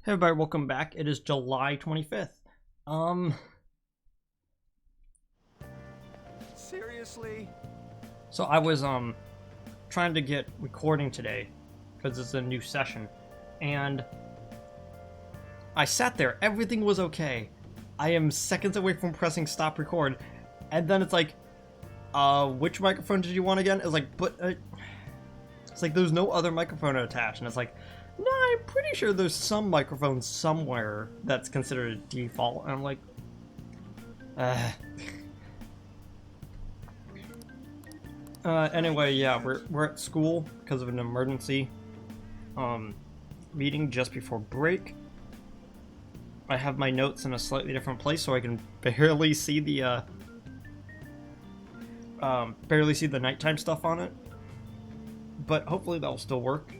Hey everybody, welcome back. It is July 25th. Seriously? So I was trying to get recording today because it's a new session, and I sat there. Everything was okay. I am seconds away from pressing stop record, and then it's like, which microphone did you want again? It's like, it's like there's no other microphone attached, and it's like, no, I'm pretty sure there's some microphone somewhere that's considered a default, and I'm like, anyway, yeah, we're at school because of an emergency meeting just before break. I have my notes in a slightly different place so I can barely see the nighttime stuff on it, but hopefully that'll still work.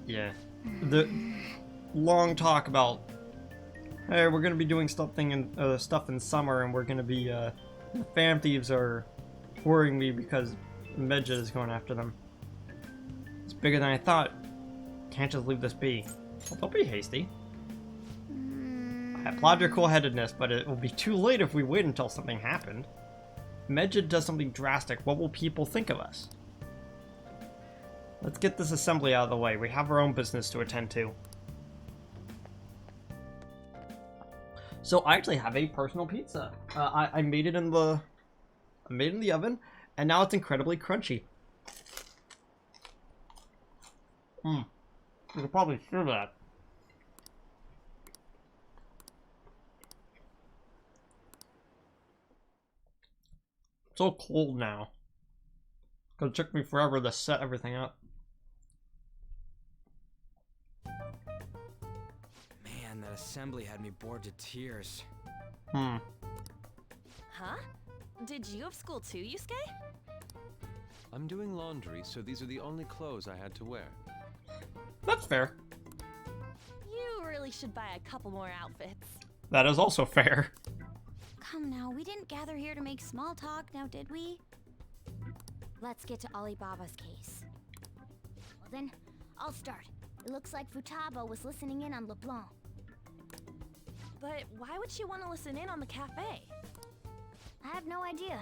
Yeah, the long talk about, hey, we're gonna be doing something in stuff in summer, and we're gonna be the fam thieves are worrying me because Medjed is going after them. It's bigger than I thought. Can't just leave this be. Well, don't be hasty. I applaud your cool-headedness, but it will be too late if we wait until something happened. Medjed does something drastic. What will people think of us? Let's get this assembly out of the way. We have our own business to attend to. So I actually have a personal pizza. I made it in the oven, and now it's incredibly crunchy. You can probably hear that. It's so cold now. Cause it took me forever to set everything up. Man, that assembly had me bored to tears. Huh? Did you have school too, Yusuke? I'm doing laundry, so these are the only clothes I had to wear. That's fair. You really should buy a couple more outfits. That is also fair. Come now, we didn't gather here to make small talk, now did we? Let's get to Alibaba's case. Well then, I'll start. It looks like Futaba was listening in on LeBlanc. But why would she want to listen in on the cafe? I have no idea.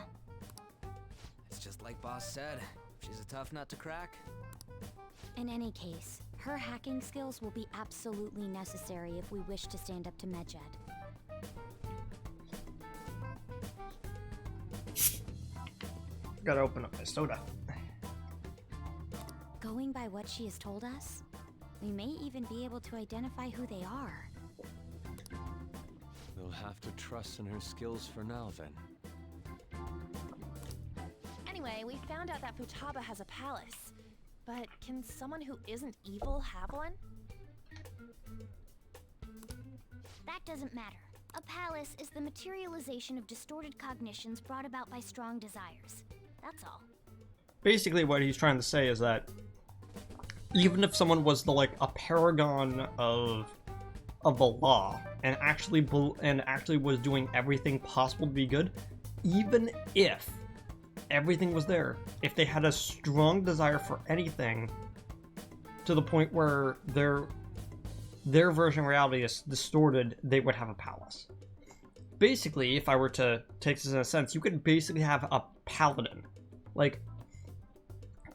It's just like Boss said. She's a tough nut to crack. In any case, her hacking skills will be absolutely necessary if we wish to stand up to Medjed. Gotta open up my soda. Going by what she has told us, we may even be able to identify who they are. We'll have to trust in her skills for now, then. Anyway, we found out that Futaba has a palace. But can someone who isn't evil have one? That doesn't matter. A palace is the materialization of distorted cognitions brought about by strong desires. That's all. Basically, what he's trying to say is that even if someone was a paragon of the law and actually was doing everything possible to be good, even if everything was there, if they had a strong desire for anything to the point where their version of reality is distorted, they would have a palace. Basically, if I were to take this in a sense, you could basically have a paladin,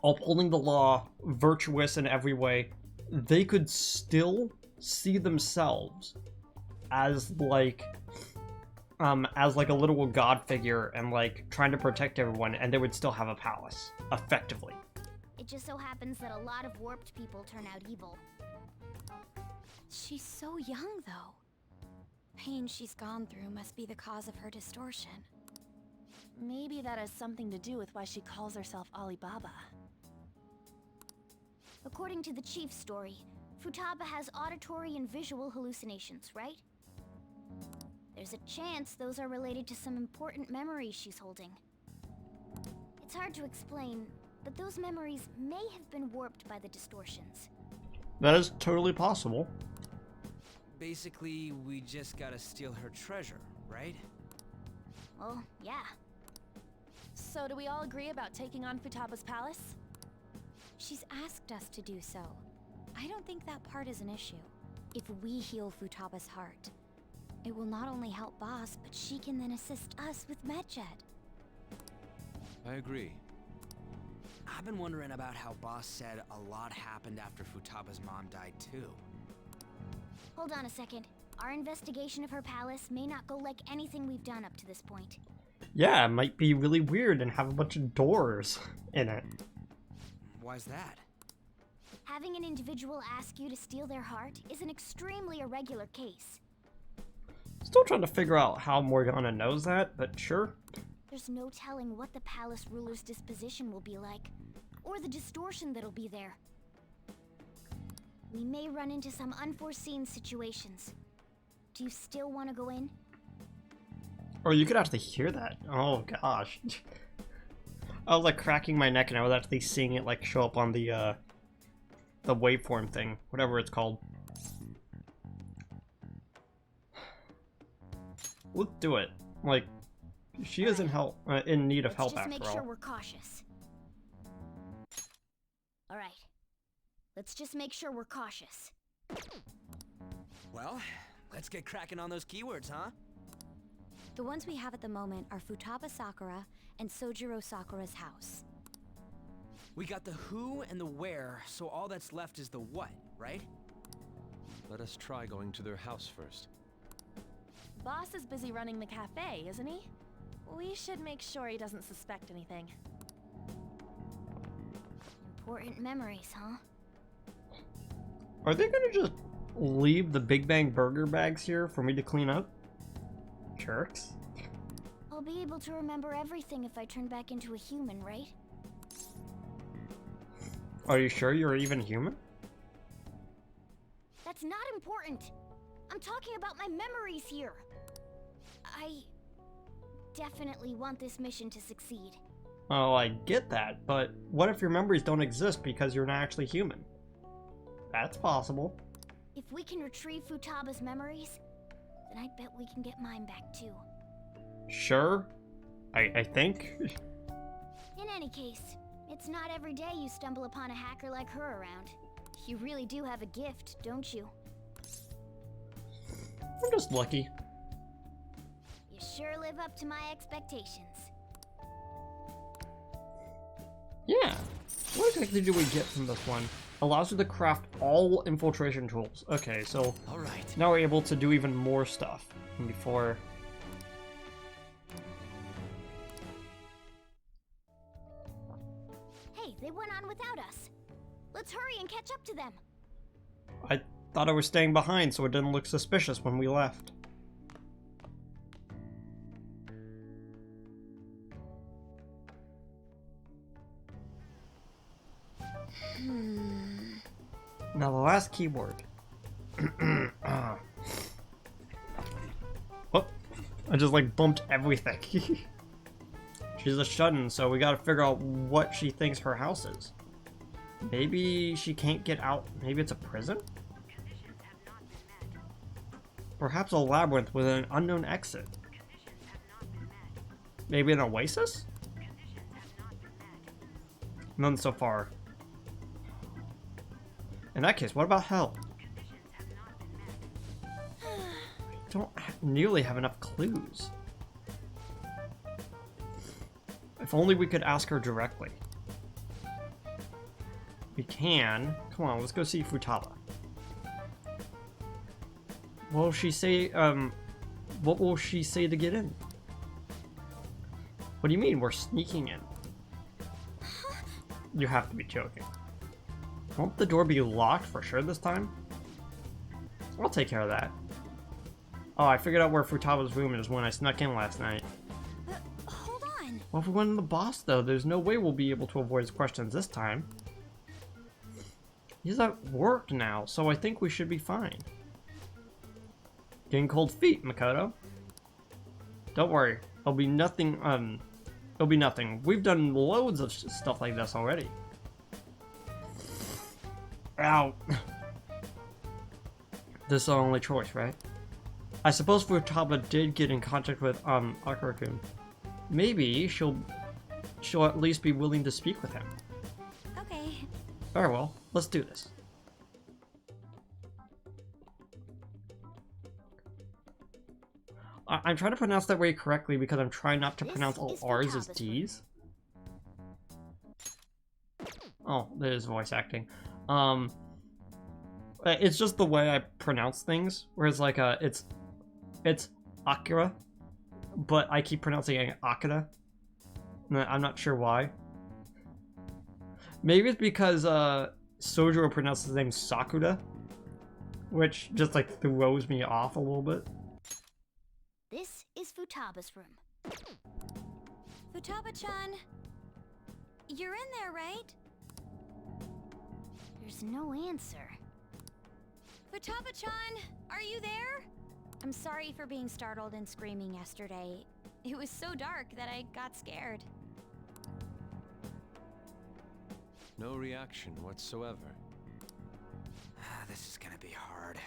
upholding the law, virtuous in every way. They could still see themselves as a literal god figure and trying to protect everyone, and they would still have a palace effectively. It just so happens that a lot of warped people turn out evil. She's so young, though. Pain she's gone through must be the cause of her distortion. Maybe that has something to do with why she calls herself Alibaba. According to the chief's story, Futaba has auditory and visual hallucinations, right? There's a chance those are related to some important memories she's holding. It's hard to explain, but those memories may have been warped by the distortions. That is totally possible. Basically, we just gotta steal her treasure, right? Well, yeah. So do we all agree about taking on Futaba's palace? She's asked us to do so. I don't think that part is an issue. If we heal Futaba's heart, it will not only help Boss, but she can then assist us with Medjed. I agree. I've been wondering about how Boss said a lot happened after Futaba's mom died too. Hold on a second. Our investigation of her palace may not go like anything we've done up to this point. Yeah, it might be really weird and have a bunch of doors in it. Why's that? Having an individual ask you to steal their heart is an extremely irregular case. Still trying to figure out how Morgana knows that, but sure. There's no telling what the palace ruler's disposition will be like, or the distortion that'll be there. We may run into some unforeseen situations. Do you still want to go in? Or you could actually hear that. Oh gosh. I was like cracking my neck and I was actually seeing it like show up on the waveform thing, whatever it's called. Let's do it. Like, she is in help, in need of help Let's just after make sure all. we're cautious. All right. Let's just make sure we're cautious. Well, let's get cracking on those keywords, huh? The ones we have at the moment are Futaba Sakura and Sojiro Sakura's house. We got the who and the where, so all that's left is the what, right? Let us try going to their house first. Boss is busy running the cafe, isn't he? We should make sure he doesn't suspect anything. Important memories, huh? Are they gonna just leave the Big Bang Burger bags here for me to clean up? Jerks. I'll be able to remember everything if I turn back into a human, right? Are you sure you're even human? That's not important. I'm talking about my memories here. I definitely want this mission to succeed. Oh, I get that, but what if your memories don't exist because you're not actually human? That's possible. If we can retrieve Futaba's memories, then I bet we can get mine back too. Sure. I think. In any case, it's not every day you stumble upon a hacker like her around. You really do have a gift, don't you? I'm just lucky. You sure live up to my expectations. Yeah. What exactly do we get from this one? Allows you to craft all infiltration tools. Okay, so All right. now we're able to do even more stuff than before. Hey, they went on without us. Let's hurry and catch up to them. I thought I was staying behind so it didn't look suspicious when we left. Now the last keyword. Oh, I just like bumped everything. She's a shut-in, so we gotta figure out what she thinks her house is. Maybe she can't get out. Maybe it's a prison? Perhaps a labyrinth with an unknown exit. Maybe an oasis? None so far. In that case, what about hell? I don't nearly have enough clues. If only we could ask her directly. We can. Come on, let's go see Futaba. What will she say, what will she say to get in? What do you mean we're sneaking in? You have to be joking. Won't the door be locked for sure this time? I'll take care of that. Oh, I figured out where Futaba's room is when I snuck in last night. But hold on. Well, if we went in the boss, though, there's no way we'll be able to avoid his questions this time. He's at work now, so I think we should be fine. Getting cold feet, Makoto. Don't worry, it'll be nothing, it'll be nothing. We've done loads of stuff like this already. Ow. This is our only choice, right? I suppose Futaba did get in contact with, Akira-kun. Maybe she'll she'll at least be willing to speak with him. Okay. Very well, let's do this. I'm trying to pronounce that way correctly because I'm trying not to This pronounce all is R's as Futaba's D's. Oh, there's voice acting. It's just the way I pronounce things, whereas like it's Akira, but I keep pronouncing it Akira. I'm not sure why. Maybe it's because Sojiro pronounces his name Sakura, which just like throws me off a little bit. This is Futaba's room. Futaba-chan, you're in there, right? There's no answer. Futaba-chan, are you there? I'm sorry for being startled and screaming yesterday. It was so dark that I got scared. No reaction whatsoever. This is gonna be hard.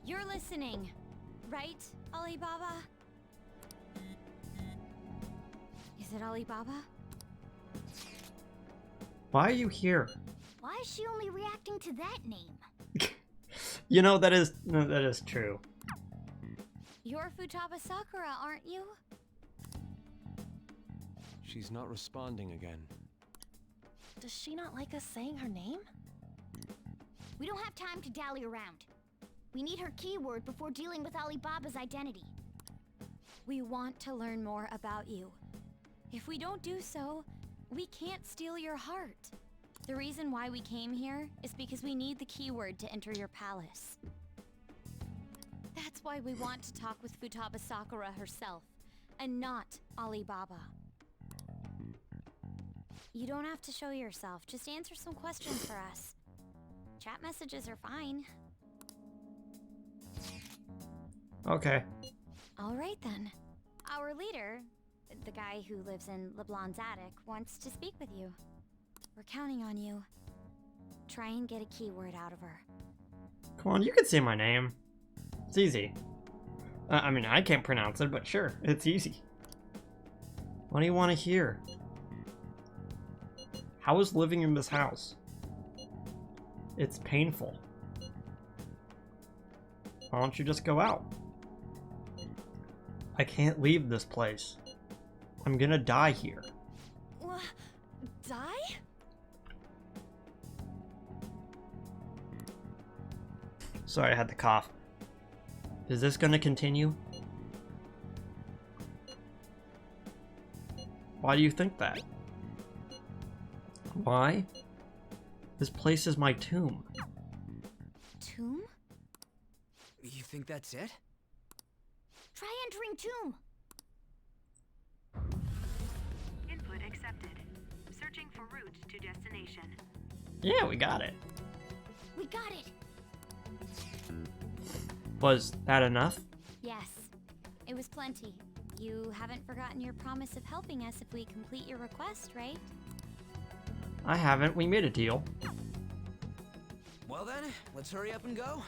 You're listening, right, Alibaba? Is it Alibaba? Why are you here? Why is she only reacting to that name? You know, that is true. You're Futaba Sakura, aren't you? She's not responding again. Does she not like us saying her name? We don't have time to dally around. We need her keyword before dealing with Alibaba's identity. We want to learn more about you. If we don't do so, we can't steal your heart. The reason why we came here is because we need the keyword to enter your palace. That's why we want to talk with Futaba Sakura herself, and not Alibaba. You don't have to show yourself, just answer some questions for us. Chat messages are fine. Okay. Alright then. Our leader, the guy who lives in LeBlanc's attic, wants to speak with you. We're counting on you. Try and get a keyword out of her. Come on, you can say my name. It's easy. I mean, I can't pronounce it, but sure, it's easy. What do you want to hear? How is living in this house? It's painful. Why don't you just go out? I can't leave this place. I'm gonna die here. Die? Sorry, I had to cough. Is this gonna continue? Why do you think that? Why? This place is my tomb. Tomb? You think that's it? Try entering tomb. Input accepted. Searching for route to destination. Yeah, we got it. We got it. Was that enough? Yes, it was plenty. You haven't forgotten your promise of helping us if we complete your request, right? I haven't. We made a deal. Well then, let's hurry up and go.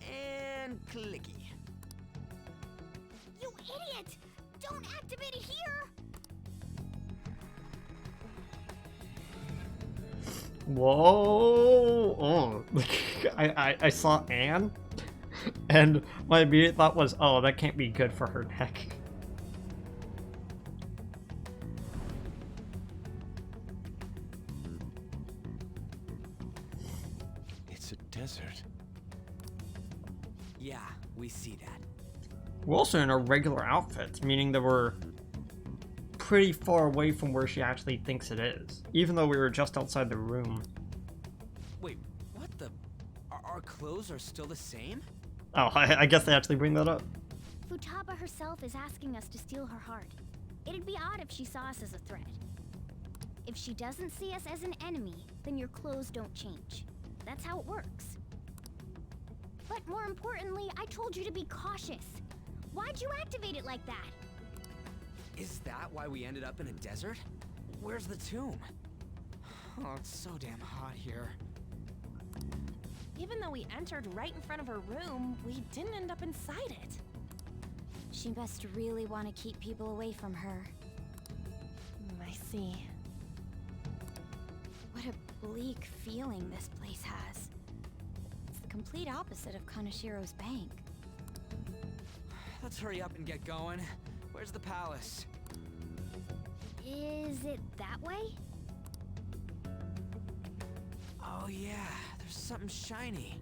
And clicky. You idiot! Don't activate it here! Whoa! Oh, I saw Anne, and my immediate thought was, oh, that can't be good for her neck. It's a desert. Yeah, we see that. We're also in our regular outfits, meaning that we're pretty far away from where she actually thinks it is, even though we were just outside the room. Wait, what the? Our clothes are still the same? Oh, I guess they actually bring that up. Futaba herself is asking us to steal her heart. It'd be odd if she saw us as a threat. If she doesn't see us as an enemy, then your clothes don't change. That's how it works. But more importantly, I told you to be cautious. Why'd you activate it like that? Is that why we ended up in a desert? Where's the tomb? Oh, it's so damn hot here. Even though we entered right in front of her room, we didn't end up inside it. She must really want to keep people away from her. I see. What a bleak feeling this place has. It's the complete opposite of Kanashiro's bank. Let's hurry up and get going. Where's the palace? Is it that way? Oh yeah, there's something shiny.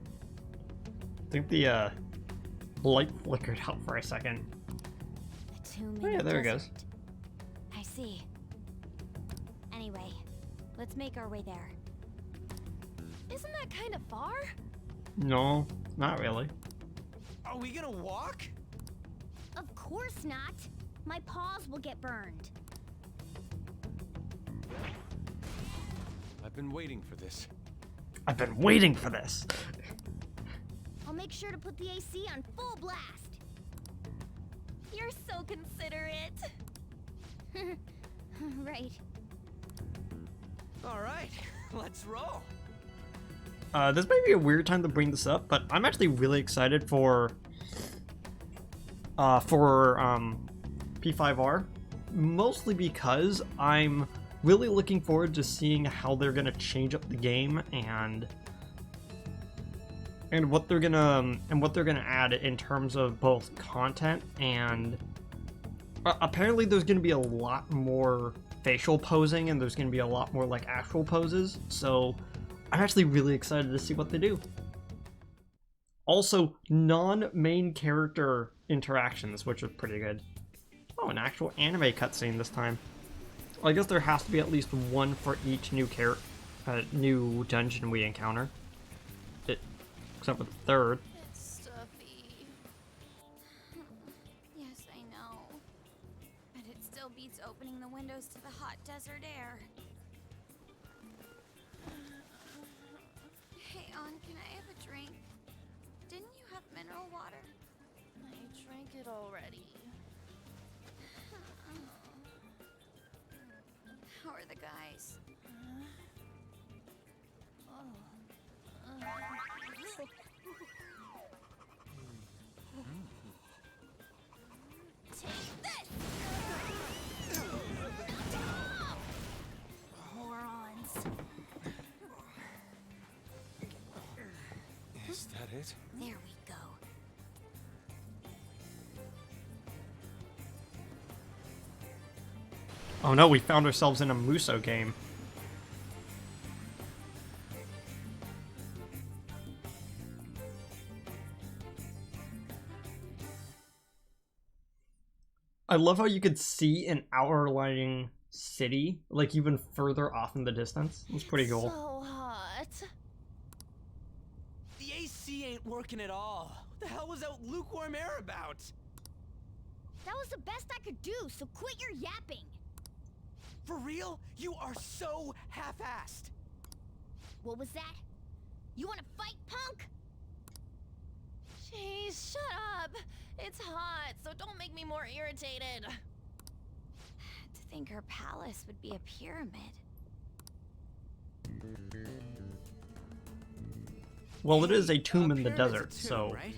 I think the light flickered out for a second. The tomb in Oh, yeah, the there it desert. goes. I see. Anyway, let's make our way there. Isn't that kind of far? No, not really. Are we gonna walk? Of course not. My paws will get burned. I've been waiting for this. I've been waiting for this. I'll make sure to put the AC on full blast. You're so considerate. Right. All right, let's roll. This might be a weird time to bring this up, but I'm actually really excited for P5R, mostly because I'm really looking forward to seeing how they're gonna change up the game and what they're gonna add in terms of both content and apparently there's gonna be a lot more facial posing and there's gonna be a lot more like actual poses. So I'm actually really excited to see what they do. Also, non-main character interactions, which are pretty good. Oh, an actual anime cutscene this time. Well, I guess there has to be at least one for each new new dungeon we encounter. Except for the third. It's stuffy. Yes, I know. But it still beats opening the windows to the hot desert air. Hey, Ann, can I have a drink? Didn't you have mineral water? I drank it already. How are the guys? Take this! Morons. Is that it? There we go. Oh no, we found ourselves in a Muso game. I love how you could see an outlining city, like even further off in the distance. It's pretty cool. So hot. The AC ain't working at all. What the hell was that lukewarm air about? That was the best I could do, so quit your yapping. For real? You are so half-assed. What was that? You want to fight, punk? Jeez, shut up. It's hot, so don't make me more irritated. To think her palace would be a pyramid. Well, it is a tomb in the pyramid's a desert, tomb, so right?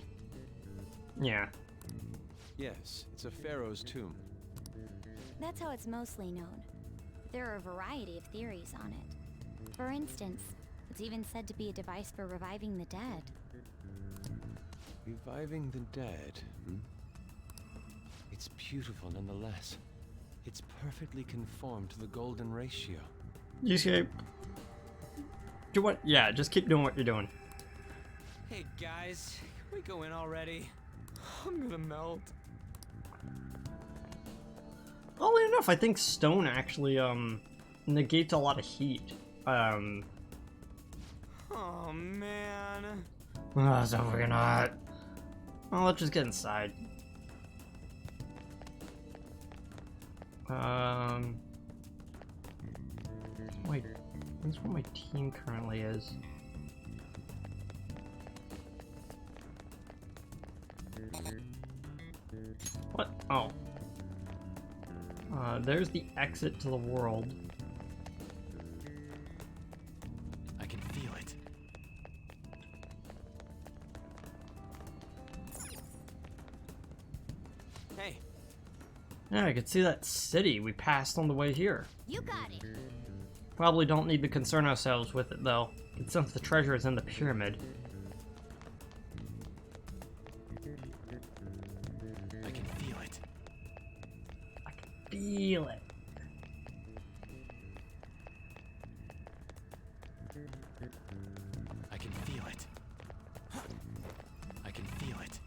yeah. Yes, it's a pharaoh's tomb. That's how it's mostly known. There are a variety of theories on it. For instance, it's even said to be a device for reviving the dead. Reviving the dead, hmm? It's beautiful nonetheless. It's perfectly conformed to the golden ratio. You escape. Do what? Yeah, just keep doing what you're doing. Hey guys, can we go in already? I'm gonna melt. Oddly enough, I think stone actually negates a lot of heat. Oh man. So we're not. Well, let's just get inside. Wait, that's what my team currently is. What? Oh. There's the exit to the world. I can feel it. Hey, Yeah, I could see that city we passed on the way here. You got it. Probably don't need to concern ourselves with it though, since the treasure is in the pyramid. I can feel it. I can feel it. I can feel it. I can feel it.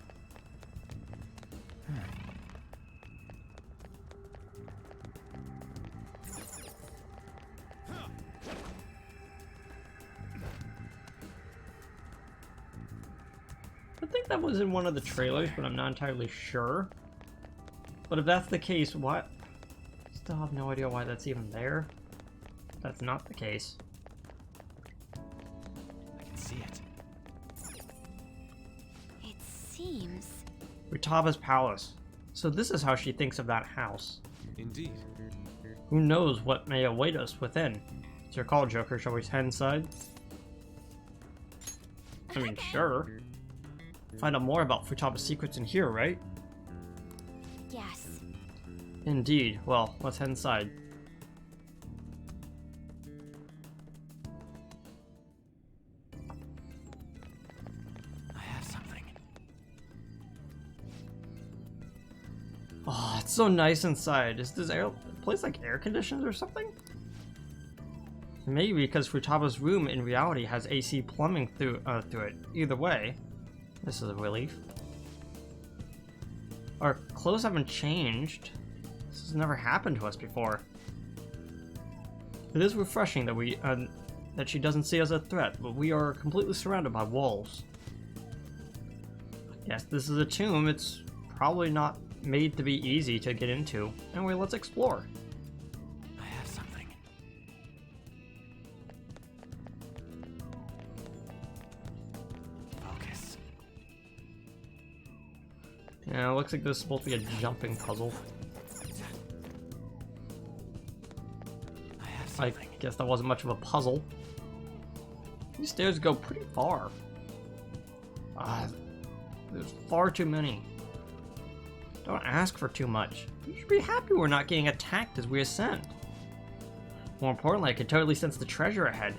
I think that was in one of the trailers, but I'm not entirely sure. But if that's the case, what? Still have no idea why that's even there. That's not the case. I can see it. It seems. Futaba's palace. So this is how she thinks of that house. Indeed. Who knows what may await us within? It's your call, Joker. Shall we head inside? I mean, sure. Find out more about Futaba's secrets in here, right? Yes. Indeed. Well, let's head inside. I have something. Oh, it's so nice inside. Is this place like air conditioned or something? Maybe because Futaba's room in reality has AC plumbing through it. Either way, this is a relief. Our clothes haven't changed. This has never happened to us before. It is refreshing that that she doesn't see us as a threat, but we are completely surrounded by walls. Yes, this is a tomb. It's probably not made to be easy to get into. Anyway, let's explore. I have something. Focus. Yeah, it looks like this is supposed to be a jumping puzzle. I have I something. guess that wasn't much of a puzzle. These stairs go pretty far. There's far too many. Don't ask for too much. You should be happy we're not getting attacked as we ascend. More importantly, I can totally sense the treasure ahead.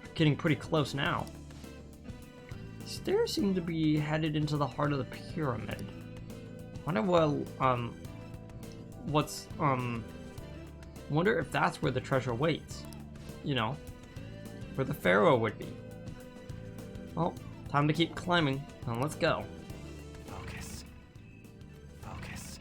We're getting pretty close now. The stairs seem to be headed into the heart of the pyramid. Wonder wonder if that's where the treasure waits. You know, where the pharaoh would be. Well, time to keep climbing, and let's go. Focus. Focus.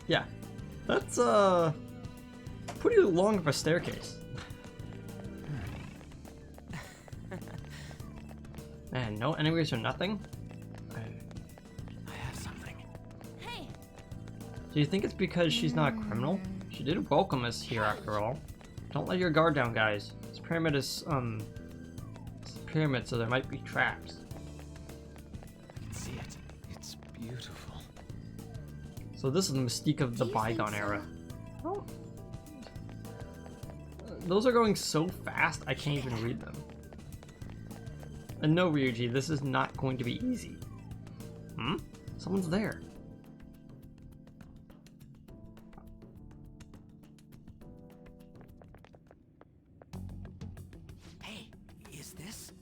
Yeah, that's pretty long of a staircase. Man, no enemies or nothing? I have something. Hey, Do you think it's because she's not a criminal? She did welcome us here after all. Don't let your guard down, guys. This pyramid is, it's a pyramid, so there might be traps. I can see it. It's beautiful. So this is the mystique of the Do you think bygone so? era. Oh. Those are going so fast, I can't even read them. And no, Ryuji, this is not going to be easy. Hmm? Someone's there. Hey, is this?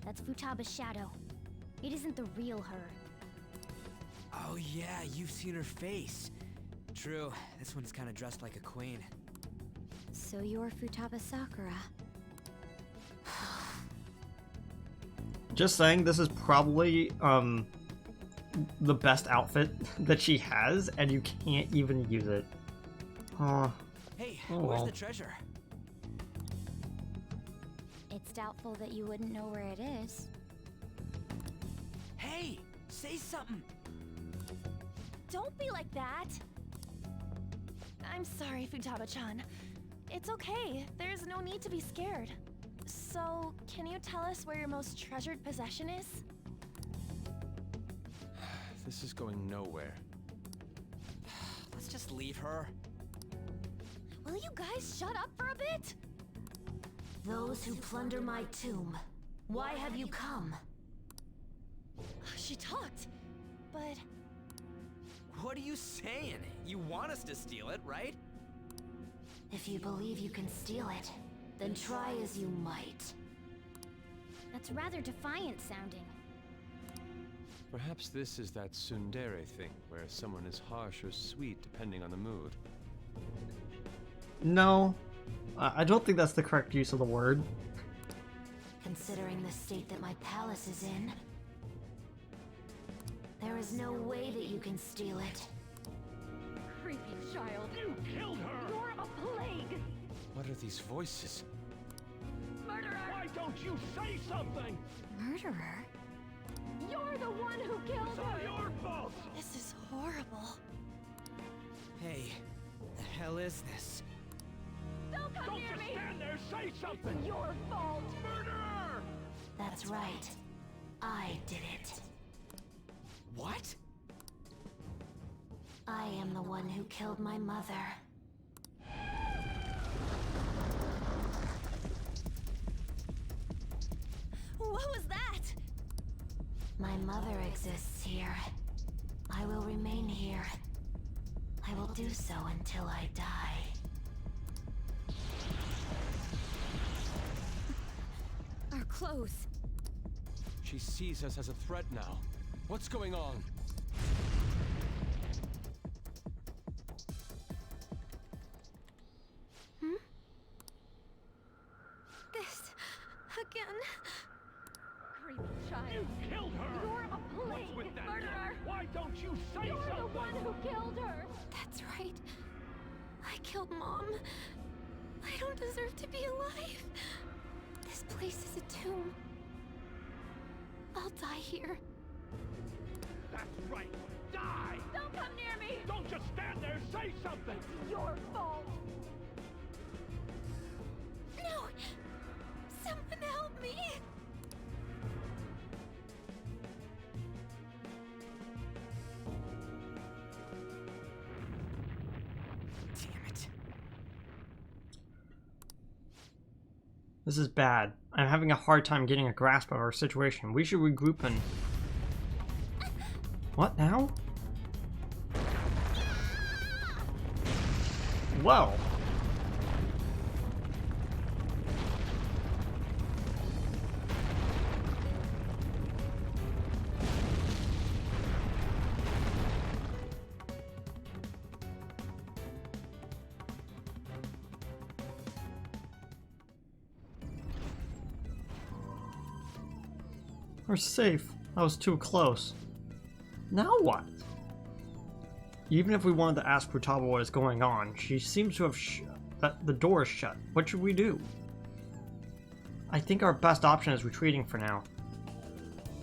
That's Futaba's shadow. It isn't the real her. Oh yeah, you've seen her face. True, this one's kind of dressed like a queen. So you're Futaba Sakura. Just saying, this is probably, the best outfit that she has, and you can't even use it. Hey, Oh, where's well. the treasure? It's doubtful that you wouldn't know where it is. Hey, say something. don't be like that. I'm sorry, Futaba-chan. It's okay. There's no need to be scared. So, can you tell us where your most treasured possession is? This is going nowhere. Let's just leave her. Will you guys shut up for a bit? Those who plunder my tomb, why have you come? She talked, but What are you saying? You want us to steal it, right? If you believe you can steal it, then try as you might. That's rather defiant sounding. Perhaps this is that tsundere thing, where someone is harsh or sweet depending on the mood. No, I don't think that's the correct use of the word. Considering the state that my palace is in, there is no way that you can steal it. creepy child. You killed her! You're a plague! What are these voices? Murderer! Why don't you say something? Murderer? You're the one who killed It's all her! your fault. This is horrible. Hey, the hell is this? Don't come Don't near just me! stand there. Say something. It's your fault! Murderer! That's right. I did it. What? I am the one who killed my mother. What was that? My mother exists here. I will remain here. I will do so until I die. Our clothes. She sees us as a threat now. What's going on? This again. Creepy child. You killed her. You're a plague, What's with that? murderer. Why don't you say You're something? the one who killed her. That's right. I killed Mom. I don't deserve to be alive. This place is a tomb. I'll die here. That's right. Die. Don't come near me. Don't just stand there. Say something. It's your fault. No! Someone help me! Damn it. This is bad. I'm having a hard time getting a grasp of our situation. We should regroup and... What now? Well. We're safe. That was too close. Now what? Even if we wanted to ask Futaba what is going on, she seems to have that the door is shut. What should we do? I think our best option is retreating for now.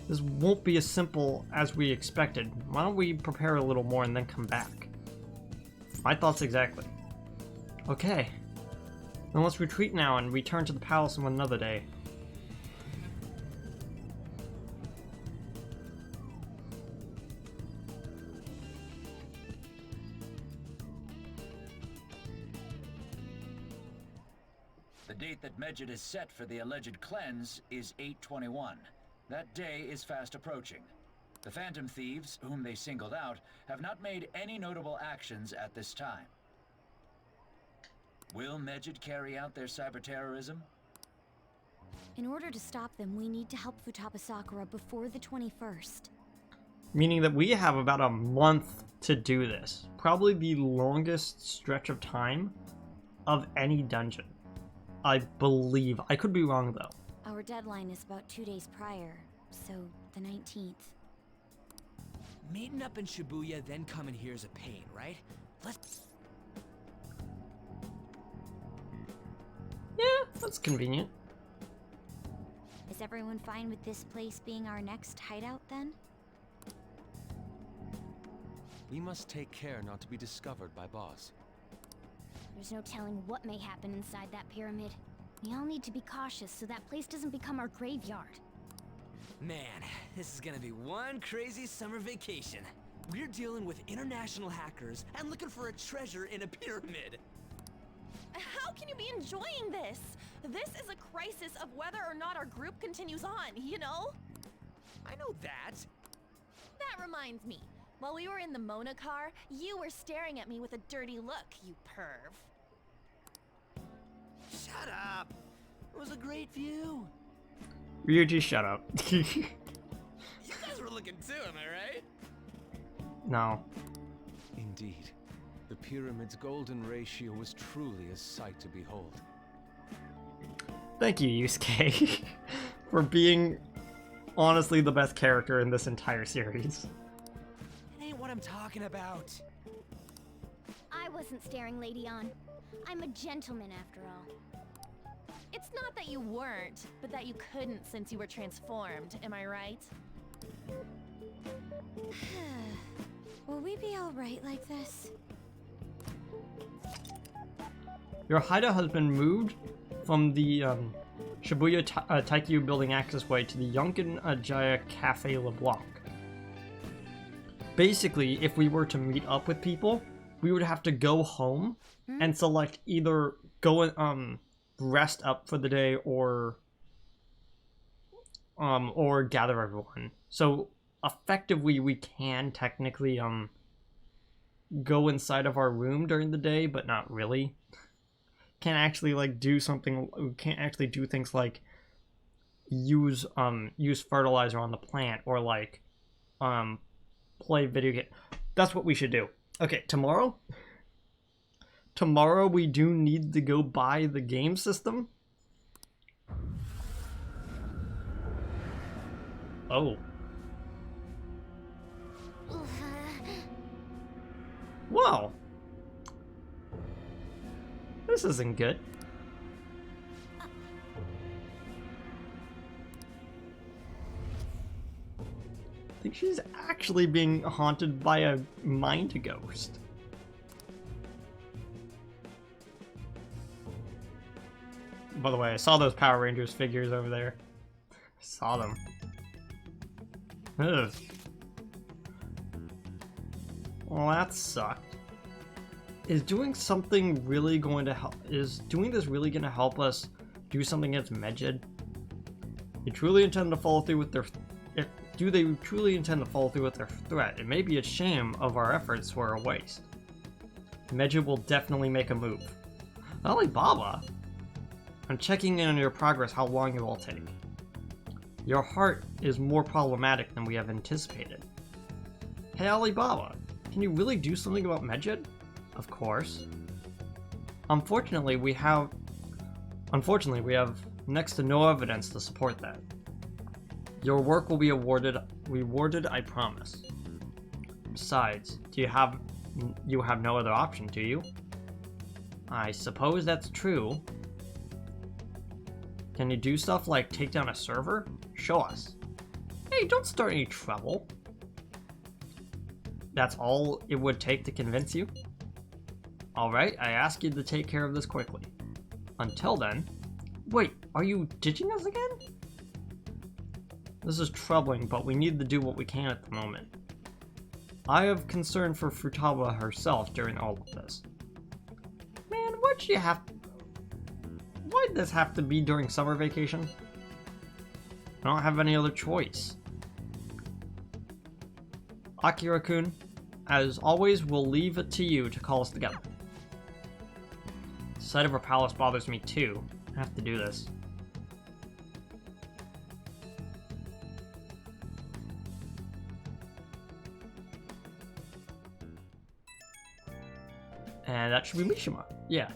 This won't be as simple as we expected. Why don't we prepare a little more and then come back? My thoughts exactly. Okay. Then let's retreat now and return to the palace on another day. The date that Medjed is set for the alleged cleanse is 8/21. That day is fast approaching. The Phantom Thieves, whom they singled out, have not made any notable actions at this time. Will Medjed carry out their cyber-terrorism? In order to stop them, we need to help Futaba Sakura before the 21st. Meaning that we have about a month to do this. Probably the longest stretch of time of any dungeon. I believe. I could be wrong though. Our deadline is about 2 days prior, so the 19th. Meeting up in Shibuya, then coming here is a pain, right? Let's... Yeah, that's convenient. Is everyone fine with this place being our next hideout then? We must take care not to be discovered by Boss. There's no telling what may happen inside that pyramid. We all need to be cautious so that place doesn't become our graveyard. Man, this is gonna be one crazy summer vacation. We're dealing with international hackers and looking for a treasure in a pyramid. How can you be enjoying this? This is a crisis of whether or not our group continues on, you know? I know that. That reminds me. While we were in the Mona car, you were staring at me with a dirty look, you perv. Shut up. It was a great view. Ryuji, shut up. You guys were looking too, am I right? No. Indeed. The pyramid's golden ratio was truly a sight to behold. Thank you, Yusuke, for being honestly the best character in this entire series. It ain't what I'm talking about. I wasn't staring Lady On. I'm a gentleman after all. It's not that you weren't, but that you couldn't since you were transformed, am I right? Will we be alright like this? Your hideout has been moved from the Shibuya Taikyu building accessway to the Yonkin Jaya Cafe LeBlanc. Basically, if we were to meet up with people, we would have to go home and select either go and rest up for the day or gather everyone. So effectively, we can technically go inside of our room during the day, but not really. Can't actually like do something. We can't actually do things like use fertilizer on the plant or like play video game. That's what we should do. Okay, tomorrow we do need to go buy the game system. Oh. Wow. This isn't good. I think she's actually being haunted by a mind ghost. By the way, I saw those Power Rangers figures over there. I saw them. Ugh. Well, that sucked. Is doing something really going to help? Is doing this really going to help us do something against Medjed? They truly intend to follow through with their. Do they truly intend to follow through with their threat? It may be a shame of our efforts were a waste. Medjed will definitely make a move. Alibaba, I'm checking in on your progress. How long it will take? Your heart is more problematic than we have anticipated. Hey Alibaba, can you really do something about Medjed? Of course. Unfortunately, we have next to no evidence to support that. Your work will be rewarded, I promise. Besides, you have no other option, do you? I suppose that's true. Can you do stuff like take down a server? Show us. Hey, don't start any trouble. That's all it would take to convince you? Alright, I ask you to take care of this quickly. Until then... Wait, are you ditching us again? This is troubling, but we need to do what we can at the moment. I have concern for Futaba herself during all of this. Man, why'd this have to be during summer vacation? I don't have any other choice. Akira-kun, as always, we'll leave it to you to call us together. The sight of her palace bothers me too. I have to do this. And that should be Mishima. Yeah.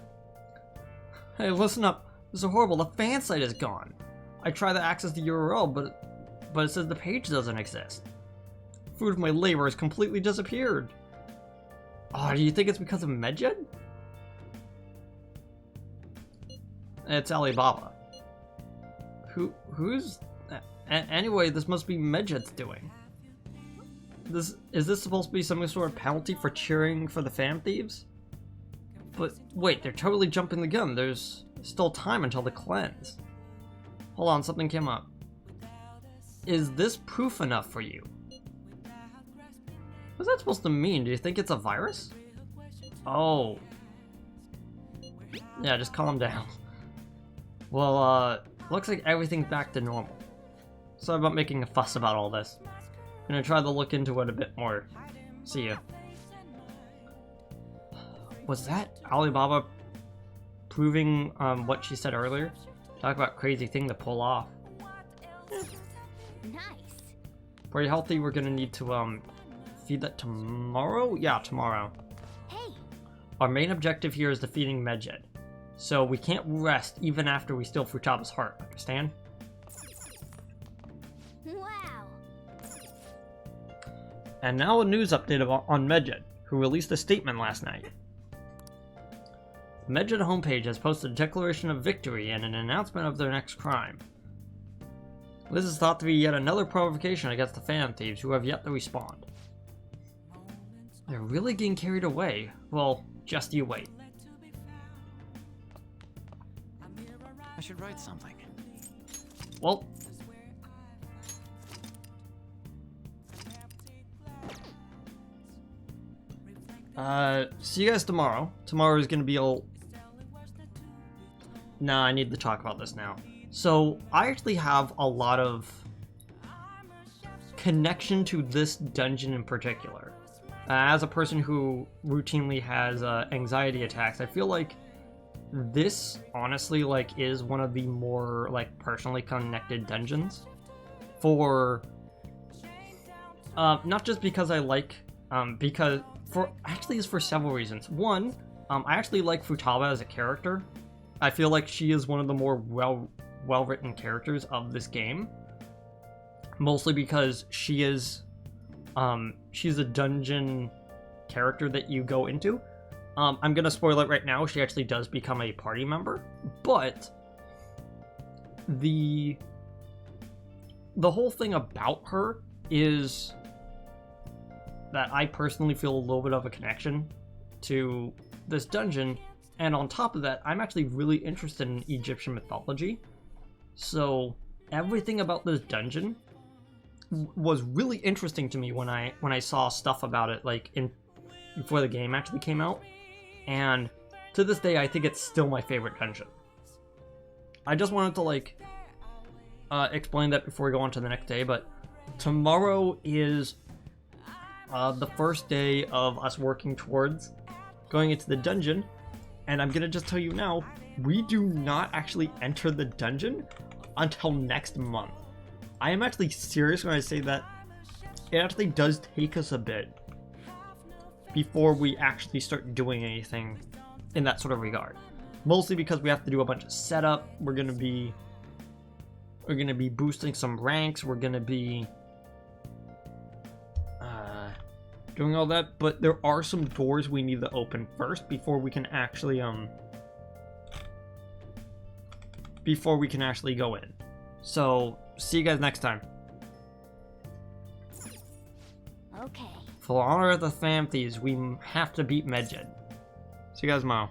Hey, listen up. This is horrible. The fan site is gone. I tried to access the URL, but it says the page doesn't exist. Fruit of my labor has completely disappeared. Oh, do you think it's because of Medjed? It's Alibaba. Who's... Anyway, this must be Medjed's doing. Is this supposed to be some sort of penalty for cheering for the fan thieves? But wait, they're totally jumping the gun. There's still time until the cleanse. Hold on, something came up. Is this proof enough for you? What's that supposed to mean? Do you think it's a virus? Oh. Yeah, just calm down. Well, looks like everything's back to normal. Sorry about making a fuss about all this. Gonna try to look into it a bit more. See ya. Was that Alibaba proving what she said earlier? Talk about crazy thing to pull off. Nice. Pretty healthy. We're gonna need to feed that tomorrow? Yeah, tomorrow. Hey, Our main objective here is defeating Medjed. So we can't rest even after we steal Futaba's heart, understand? wow. And now a news update on Medjed, who released a statement last night. The Medjed homepage has posted a declaration of victory and an announcement of their next crime. This is thought to be yet another provocation against the Phantom Thieves, who have yet to respond. They're really getting carried away. Well, just you wait. I should write something. Well, see you guys tomorrow. Tomorrow is gonna be a... Nah, I need to talk about this now. So, I actually have a lot of connection to this dungeon in particular. As a person who routinely has anxiety attacks, I feel like this, honestly, like, is one of the more, like, personally connected dungeons. For... not just because I like... because... Actually, it's for several reasons. One, I actually like Futaba as a character. I feel like she is one of the more well-written characters of this game. Mostly because she is... she's a dungeon character that you go into. I'm gonna spoil it right now, she actually does become a party member, but the whole thing about her is that I personally feel a little bit of a connection to this dungeon, and on top of that, I'm actually really interested in Egyptian mythology, so everything about this dungeon was really interesting to me when I saw stuff about it, like, before the game actually came out. And to this day, I think it's still my favorite dungeon. I just wanted to, like, explain that before we go on to the next day, but tomorrow is the first day of us working towards going into the dungeon, and I'm gonna just tell you now, we do not actually enter the dungeon until next month. I am actually serious when I say that it actually does take us a bit before we actually start doing anything in that sort of regard. Mostly because we have to do a bunch of setup. We're gonna be boosting some ranks. We're gonna be doing all that. But there are some doors we need to open first before we can actually go in. So see you guys next time. Okay. For the honor of the Phantom Thieves, we have to beat Medjed. See you guys tomorrow.